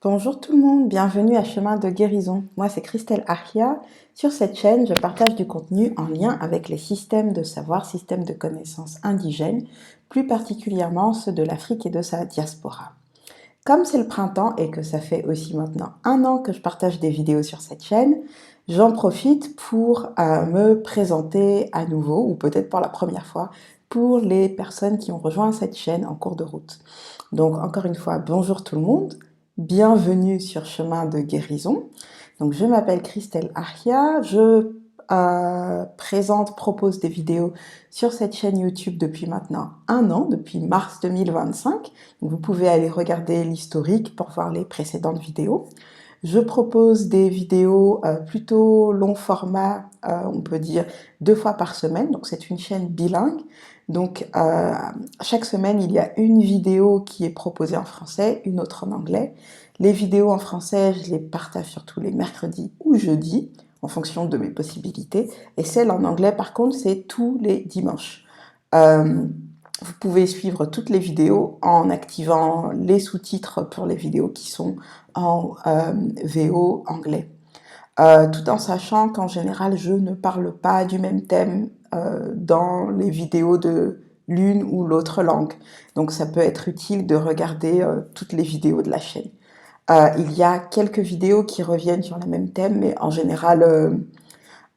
Bonjour tout le monde, bienvenue à Chemin de guérison. Moi c'est Christelle Achia. Sur cette chaîne, je partage du contenu en lien avec les systèmes de savoir, systèmes de connaissances indigènes, plus particulièrement ceux de l'Afrique et de sa diaspora. Comme c'est le printemps et que ça fait aussi maintenant 1 an que je partage des vidéos sur cette chaîne, j'en profite pour me présenter à nouveau, ou peut-être pour la première fois, pour les personnes qui ont rejoint cette chaîne en cours de route. Donc encore une fois, bonjour tout le monde, bienvenue sur Chemin de guérison. Donc je m'appelle Christelle Achia, je propose des vidéos sur cette chaîne YouTube depuis maintenant 1 an, depuis mars 2025. Donc vous pouvez aller regarder l'historique pour voir les précédentes vidéos. Je propose des vidéos plutôt long format, on peut dire 2 fois par semaine, donc c'est une chaîne bilingue. Donc chaque semaine, il y a une vidéo qui est proposée en français, une autre en anglais. Les vidéos en français, je les partage surtout les mercredis ou jeudis, en fonction de mes possibilités. Et celle en anglais, par contre, c'est tous les dimanches. Vous pouvez suivre toutes les vidéos en activant les sous-titres pour les vidéos qui sont en VO anglais. Tout en sachant qu'en général, je ne parle pas du même thème dans les vidéos de l'une ou l'autre langue. Donc ça peut être utile de regarder toutes les vidéos de la chaîne. Il y a quelques vidéos qui reviennent sur le même thème, mais en général,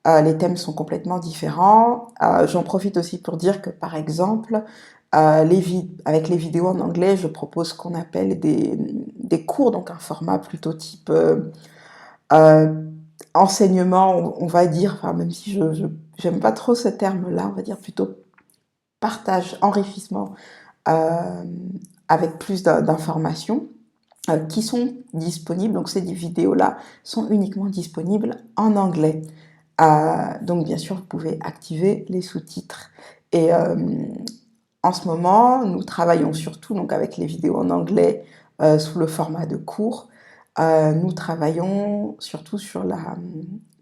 les thèmes sont complètement différents. J'en profite aussi pour dire que, par exemple, avec les vidéos en anglais, je propose ce qu'on appelle des cours, donc un format plutôt type enseignement, on va dire, enfin, même si je n'aime pas trop ce terme-là, on va dire plutôt partage, enrichissement, avec plus d'informations qui sont disponibles. Donc ces vidéos-là sont uniquement disponibles en anglais. Donc bien sûr, vous pouvez activer les sous-titres. Et en ce moment, nous travaillons surtout donc, avec les vidéos en anglais sous le format de cours. Nous travaillons surtout sur la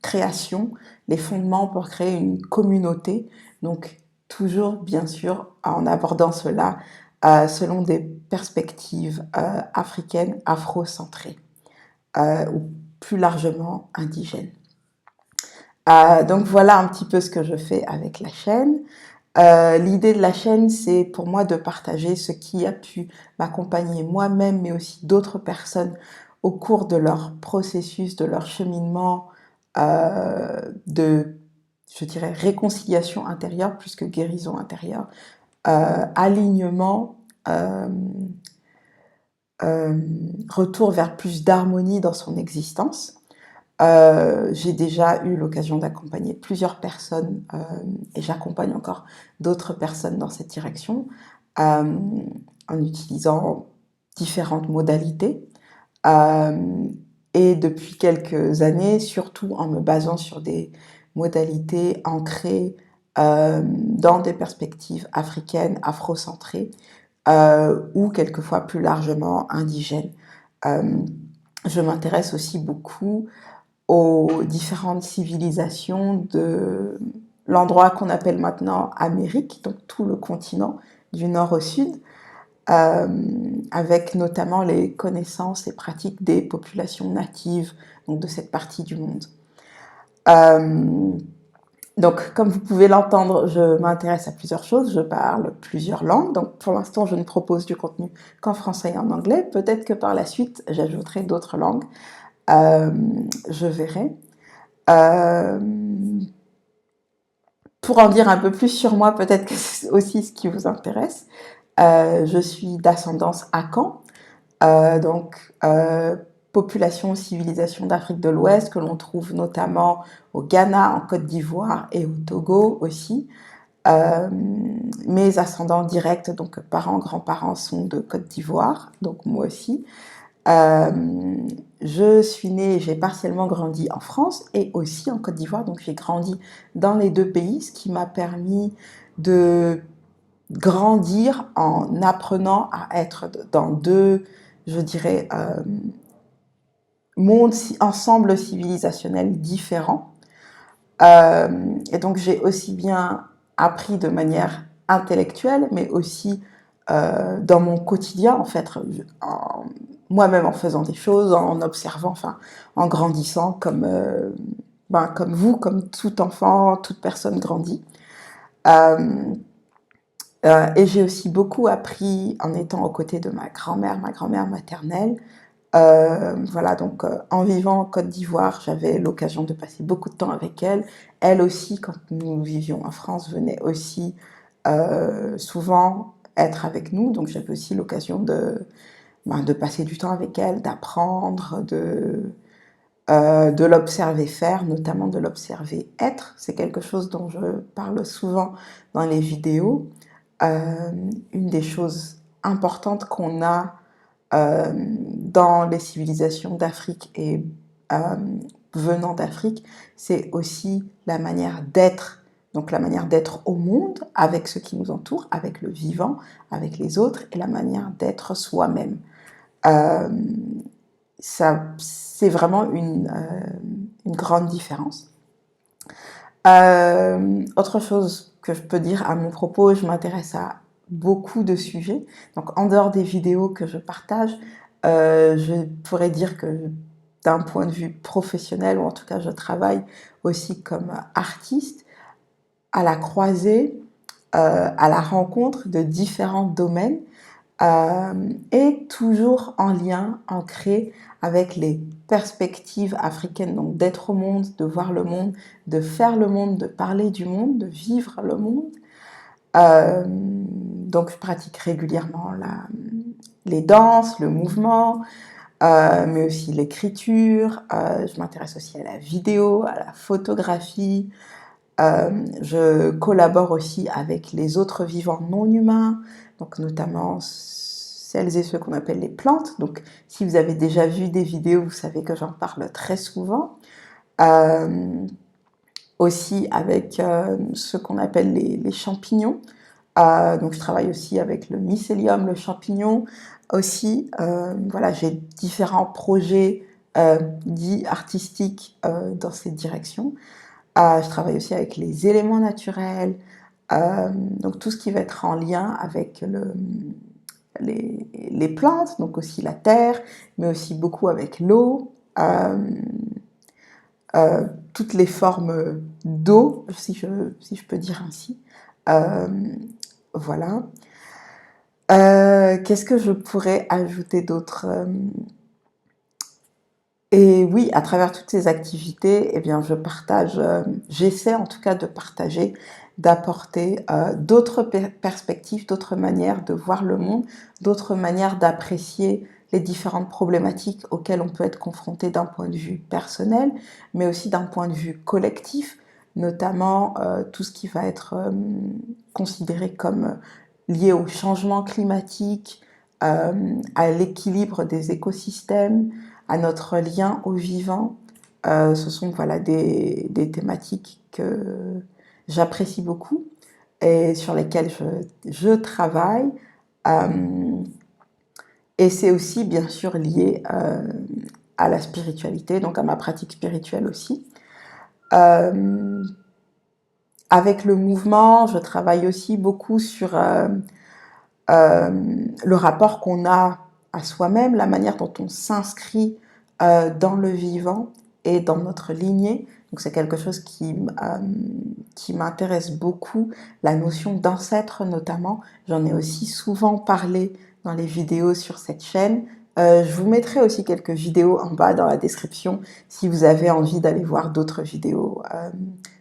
création, les fondements pour créer une communauté. Donc toujours, bien sûr, en abordant cela selon des perspectives africaines, afro-centrées, ou plus largement indigènes. Donc voilà un petit peu ce que je fais avec la chaîne. L'idée de la chaîne, c'est pour moi de partager ce qui a pu m'accompagner moi-même, mais aussi d'autres personnes au cours de leur processus, de leur cheminement de, je dirais, réconciliation intérieure plus que guérison intérieure, alignement, retour vers plus d'harmonie dans son existence. J'ai déjà eu l'occasion d'accompagner plusieurs personnes et j'accompagne encore d'autres personnes dans cette direction en utilisant différentes modalités et depuis quelques années, surtout en me basant sur des modalités ancrées dans des perspectives africaines, afrocentrées ou quelquefois plus largement indigènes. Je m'intéresse aussi beaucoup aux différentes civilisations de l'endroit qu'on appelle maintenant Amérique, donc tout le continent du nord au sud, avec notamment les connaissances et pratiques des populations natives donc de cette partie du monde. Donc, comme vous pouvez l'entendre, je m'intéresse à plusieurs choses, je parle plusieurs langues, donc pour l'instant je ne propose du contenu qu'en français et en anglais, peut-être que par la suite j'ajouterai d'autres langues. Je verrai. Pour en dire un peu plus sur moi, peut-être que c'est aussi ce qui vous intéresse. Je suis d'ascendance Akan, donc population, civilisation d'Afrique de l'Ouest que l'on trouve notamment au Ghana, en Côte d'Ivoire et au Togo aussi. Mes ascendants directs, donc parents, grands-parents sont de Côte d'Ivoire, donc moi aussi. Je suis née, j'ai partiellement grandi en France et aussi en Côte d'Ivoire, donc j'ai grandi dans les deux pays, ce qui m'a permis de grandir en apprenant à être dans deux, je dirais, mondes, ensembles civilisationnels différents. Et donc j'ai aussi bien appris de manière intellectuelle, mais aussi dans mon quotidien, en fait, moi-même en faisant des choses, en observant, enfin, en grandissant comme vous, comme tout enfant, toute personne grandit. Et j'ai aussi beaucoup appris en étant aux côtés de ma grand-mère maternelle. Voilà, donc en vivant en Côte d'Ivoire, j'avais l'occasion de passer beaucoup de temps avec elle. Elle aussi, quand nous vivions en France, venait aussi souvent être avec nous. Donc j'avais aussi l'occasion de passer du temps avec elle, d'apprendre, de l'observer faire, notamment de l'observer être. C'est quelque chose dont je parle souvent dans les vidéos. Une des choses importantes qu'on a dans les civilisations d'Afrique et venant d'Afrique, c'est aussi la manière d'être, donc la manière d'être au monde, avec ce qui nous entoure, avec le vivant, avec les autres, et la manière d'être soi-même. C'est vraiment une grande différence. Autre chose que je peux dire à mon propos, je m'intéresse à beaucoup de sujets. Donc, en dehors des vidéos que je partage, je pourrais dire que d'un point de vue professionnel, ou en tout cas, je travaille aussi comme artiste à la croisée, à la rencontre de différents domaines et toujours en lien, ancré avec les perspectives africaines, donc d'être au monde, de voir le monde, de faire le monde, de parler du monde, de vivre le monde. Donc je pratique régulièrement les danses, le mouvement, mais aussi l'écriture. Je m'intéresse aussi à la vidéo, à la photographie. Je collabore aussi avec les autres vivants non humains, donc notamment celles et ceux qu'on appelle les plantes. Donc si vous avez déjà vu des vidéos, vous savez que j'en parle très souvent. Aussi avec ce qu'on appelle les champignons. Donc je travaille aussi avec le mycélium, le champignon. Aussi, voilà, j'ai différents projets dits artistiques dans cette direction. Je travaille aussi avec les éléments naturels, donc tout ce qui va être en lien avec les plantes, donc aussi la terre, mais aussi beaucoup avec l'eau, toutes les formes d'eau, si je peux dire ainsi. Voilà. Qu'est-ce que je pourrais ajouter d'autre? Et oui, à travers toutes ces activités, eh bien, je partage, j'essaie en tout cas de partager, d'apporter d'autres perspectives, d'autres manières de voir le monde, d'autres manières d'apprécier les différentes problématiques auxquelles on peut être confronté d'un point de vue personnel, mais aussi d'un point de vue collectif, notamment tout ce qui va être considéré comme lié au changement climatique, à l'équilibre des écosystèmes, à notre lien au vivant. Ce sont voilà, des thématiques que j'apprécie beaucoup et sur lesquelles je travaille. Et c'est aussi bien sûr lié à la spiritualité, donc à ma pratique spirituelle aussi. Avec le mouvement, je travaille aussi beaucoup sur le rapport qu'on a à soi-même, la manière dont on s'inscrit dans le vivant et dans notre lignée. Donc c'est quelque chose qui m'intéresse beaucoup, la notion d'ancêtre notamment. J'en ai aussi souvent parlé dans les vidéos sur cette chaîne. Je vous mettrai aussi quelques vidéos en bas dans la description si vous avez envie d'aller voir d'autres vidéos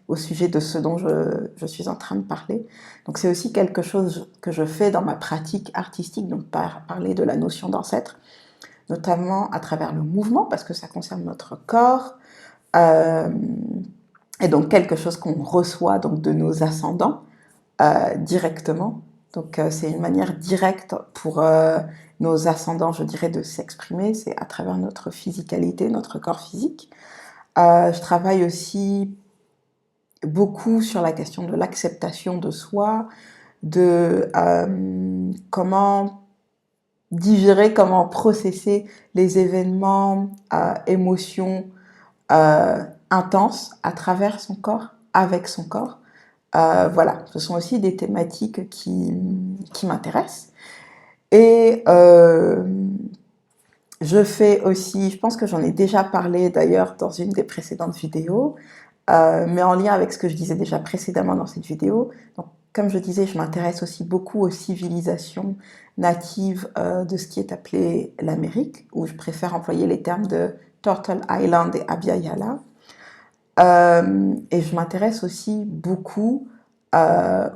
au sujet de ce dont je suis en train de parler. Donc c'est aussi quelque chose que je fais dans ma pratique artistique, donc parler de la notion d'ancêtre, notamment à travers le mouvement, parce que ça concerne notre corps, et donc quelque chose qu'on reçoit donc, de nos ascendants directement. Donc c'est une manière directe pour nos ascendants, je dirais, de s'exprimer, c'est à travers notre physicalité, notre corps physique. Je travaille aussi beaucoup sur la question de l'acceptation de soi, de comment digérer, comment processer les événements, émotions intenses à travers son corps, avec son corps. Voilà, ce sont aussi des thématiques qui m'intéressent. Et je fais aussi, je pense que j'en ai déjà parlé d'ailleurs dans une des précédentes vidéos, mais en lien avec ce que je disais déjà précédemment dans cette vidéo. Donc, comme je disais, je m'intéresse aussi beaucoup aux civilisations natives de ce qui est appelé l'Amérique, où je préfère employer les termes de Turtle Island et Abya Yala. Et je m'intéresse aussi beaucoup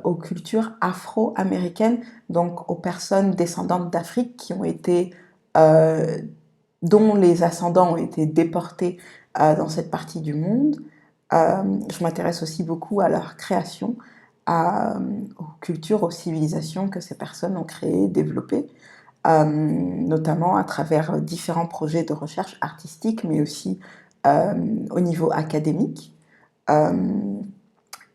aux cultures afro-américaines, donc aux personnes descendantes d'Afrique qui ont été, dont les ascendants ont été déportés dans cette partie du monde. Je m'intéresse aussi beaucoup à leur création, aux cultures, aux civilisations que ces personnes ont créées, développées, notamment à travers différents projets de recherche artistique, mais aussi au niveau académique.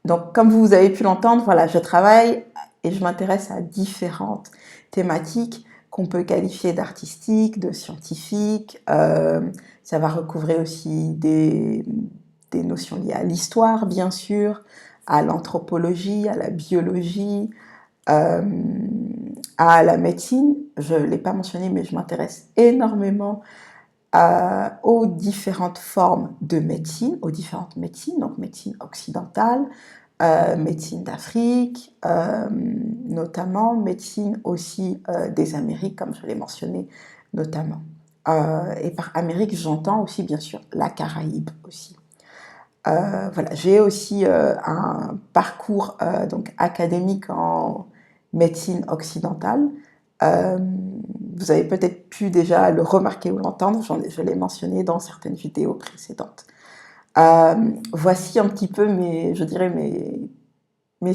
Donc, comme vous avez pu l'entendre, voilà, je travaille et je m'intéresse à différentes thématiques qu'on peut qualifier d'artistiques, de scientifiques. Ça va recouvrir aussi des notions liées à l'histoire, bien sûr, à l'anthropologie, à la biologie, à la médecine. Je ne l'ai pas mentionné, mais je m'intéresse énormément aux différentes formes de médecine, aux différentes médecines, donc médecine occidentale, médecine d'Afrique, notamment médecine aussi des Amériques, comme je l'ai mentionné notamment. Et par Amérique, j'entends aussi bien sûr la Caraïbe aussi. Voilà, j'ai aussi un parcours donc académique en médecine occidentale. Vous avez peut-être pu déjà le remarquer ou l'entendre, je l'ai mentionné dans certaines vidéos précédentes. Voici un petit peu je dirais mes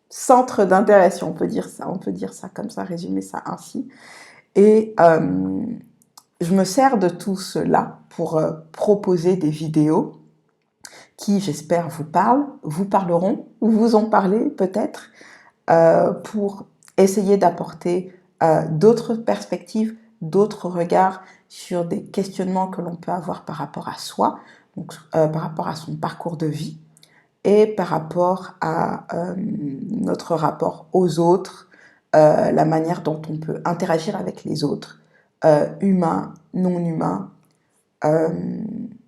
centres d'intérêt, si on peut dire ça comme ça, résumer ça ainsi. Et je me sers de tout cela pour proposer des vidéos qui, j'espère, vous parleront, ou vous ont parlé peut-être, pour essayer d'apporter d'autres perspectives, d'autres regards sur des questionnements que l'on peut avoir par rapport à soi, donc par rapport à son parcours de vie, et par rapport à notre rapport aux autres, la manière dont on peut interagir avec les autres, humains, non humains.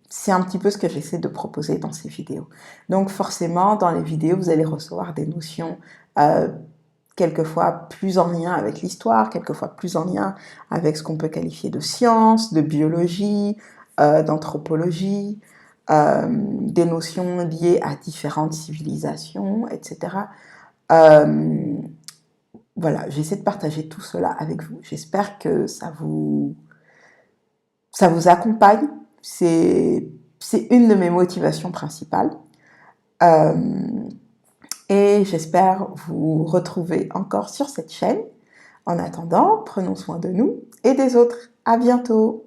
C'est un petit peu ce que j'essaie de proposer dans ces vidéos. Donc forcément, dans les vidéos, vous allez recevoir des notions quelquefois plus en lien avec l'histoire, quelquefois plus en lien avec ce qu'on peut qualifier de science, de biologie, d'anthropologie, des notions liées à différentes civilisations, etc. Voilà, j'essaie de partager tout cela avec vous. J'espère que ça vous accompagne. C'est une de mes motivations principales. Et j'espère vous retrouver encore sur cette chaîne. En attendant, prenons soin de nous et des autres. À bientôt!